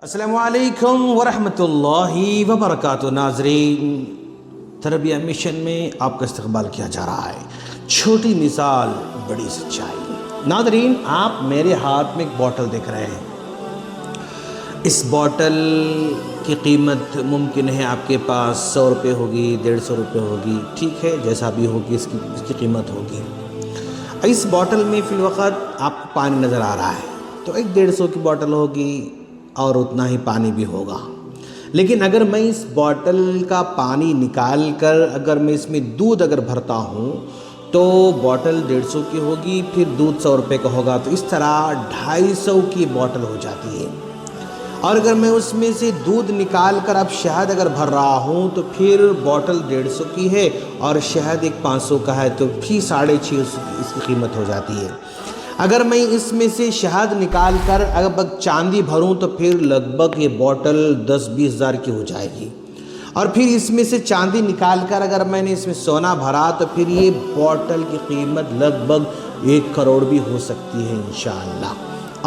السلام علیکم ورحمۃ اللہ وبرکاتہ۔ ناظرین، تربیہ مشن میں آپ کا استقبال کیا جا رہا ہے۔ چھوٹی مثال بڑی سچائی۔ ناظرین، آپ میرے ہاتھ میں ایک بوٹل دیکھ رہے ہیں۔ اس بوٹل کی قیمت ممکن ہے آپ کے پاس 100 روپے ہوگی، 150 روپے ہوگی، ٹھیک ہے، جیسا بھی ہوگی اس کی قیمت ہوگی۔ اس بوٹل میں فی الوقت آپ کو پانی نظر آ رہا ہے، تو ایک 150 کی بوٹل ہوگی اور اتنا ہی پانی بھی ہوگا۔ لیکن اگر میں اس بوٹل کا پانی نکال کر اگر میں اس میں دودھ بھرتا ہوں تو بوٹل 150 کی ہوگی، پھر دودھ 100 روپے کا ہوگا، تو اس طرح 250 کی بوٹل ہو جاتی ہے۔ اور اگر میں اس میں سے دودھ نکال کر اب شہد بھر رہا ہوں تو پھر بوٹل 150 کی ہے اور شہد ایک 500 کا ہے، تو پھر 650 اس کی قیمت ہو جاتی ہے۔ اگر میں اس میں سے شہد نکال کر اگر چاندی بھروں تو پھر لگ بھگ یہ بوٹل 10-20 ہزار کی ہو جائے گی۔ اور پھر اس میں سے چاندی نکال کر اگر میں نے اس میں سونا بھرا تو پھر یہ بوٹل کی قیمت لگ بھگ 1 کروڑ بھی ہو سکتی ہے انشاءاللہ۔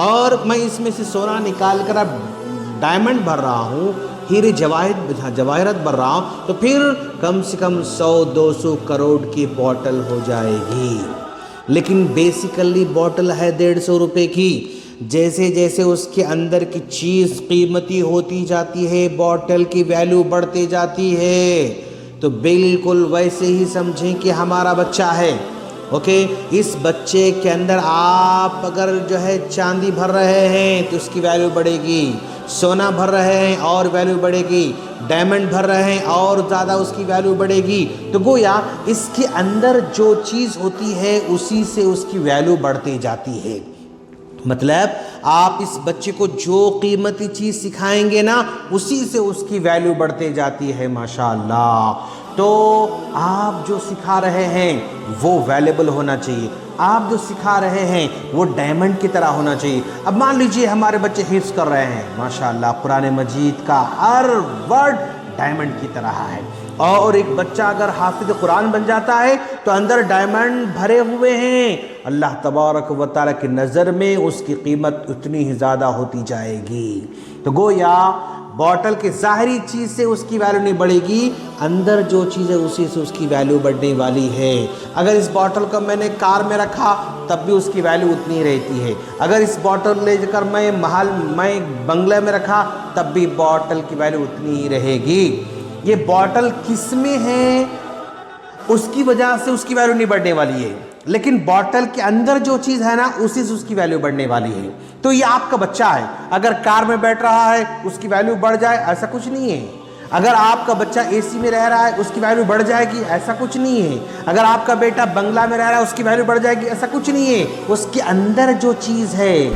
اور میں اس میں سے سونا نکال کر اب ڈائمنڈ بھر رہا ہوں، ہیرے جواہرات بھر رہا ہوں، تو پھر کم سے کم 100-200 کروڑ کی بوٹل ہو جائے گی۔ لیکن بیسیکلی بوٹل ہے 150 روپے کی۔ جیسے جیسے اس کے اندر کی چیز قیمتی ہوتی جاتی ہے، بوٹل کی ویلیو بڑھتی جاتی ہے۔ تو بالکل ویسے ہی سمجھیں کہ ہمارا بچہ ہے، اوکے، اس بچے کے اندر آپ اگر چاندی بھر رہے ہیں تو اس کی ویلیو بڑھے گی، سونا بھر رہے ہیں اور ویلیو بڑھے گی، ڈائمنڈ بھر رہے ہیں اور زیادہ اس کی ویلیو بڑھے گی۔ تو گویا اس کے اندر جو چیز ہوتی ہے اسی سے اس کی ویلیو بڑھتی جاتی ہے۔ مطلب آپ اس بچے کو جو قیمتی چیز سکھائیں گے نا اسی سے اس کی ویلیو بڑھتے جاتی ہے ماشاءاللہ۔ تو آپ جو سکھا رہے ہیں وہ ویلیبل ہونا چاہیے، آپ جو سکھا رہے ہیں وہ ڈائمنڈ کی طرح ہونا چاہیے۔ اب مان لیجئے ہمارے بچے حفظ کر رہے ہیں، ماشاءاللہ قرآن مجید کا ہر ورڈ ڈائمنڈ کی طرح ہے، اور ایک بچہ اگر حافظ قرآن بن جاتا ہے تو اندر ڈائمنڈ بھرے ہوئے ہیں، اللہ تبارک و تعالیٰ کی نظر میں اس کی قیمت اتنی ہی زیادہ ہوتی جائے گی۔ تو گویا بوٹل کے ظاہری چیز سے اس کی ویلیو نہیں بڑھے گی، اندر جو چیز ہے اسی سے اس کی ویلیو بڑھنے والی ہے۔ اگر اس بوٹل کو میں نے کار میں رکھا تب بھی اس کی ویلیو اتنی رہتی ہے، اگر اس بوٹل لے کر میں بنگلے میں رکھا تب بھی بوٹل کی ویلیو اتنی ہی رہے گی۔ یہ بوٹل کس میں ہے اس کی وجہ سے اس کی ویلیو نہیں بڑھنے والی ہے، لیکن بوٹل کے اندر جو چیز ہے نا اسی سے اس کی ویلیو بڑھنے والی ہے۔ تو یہ آپ کا بچہ ہے، اگر کار میں بیٹھ رہا ہے اس کی ویلیو بڑھ جائے ایسا کچھ نہیں ہے، اگر آپ کا بچہ اے سی میں رہ رہا ہے اس کی ویلیو بڑھ جائے گی ایسا کچھ نہیں ہے، اگر آپ کا بیٹا بنگلہ میں رہ رہا ہے اس کی ویلیو بڑھ جائے گی ایسا کچھ نہیں ہے۔ اس کے اندر جو چیز ہے،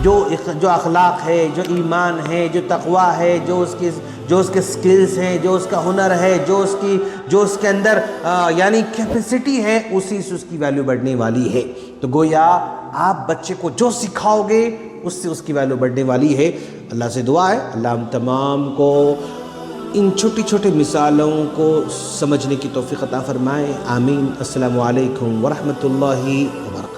جو اخلاق ہے، جو ایمان ہے، جو تقوی ہے، جو اس کے سکلز ہیں، جو اس کا ہنر ہے، جو اس کے اندر یعنی کیپیسٹی ہے، اسی سے اس کی ویلیو بڑھنے والی ہے۔ تو گویا آپ بچے کو جو سکھاؤ گے اس سے اس کی ویلیو بڑھنے والی ہے۔ اللہ سے دعا ہے اللہ ہم تمام کو ان چھوٹی چھوٹی مثالوں کو سمجھنے کی توفیق عطا فرمائے، آمین۔ السلام علیکم ورحمۃ اللہ وبرکاتہ۔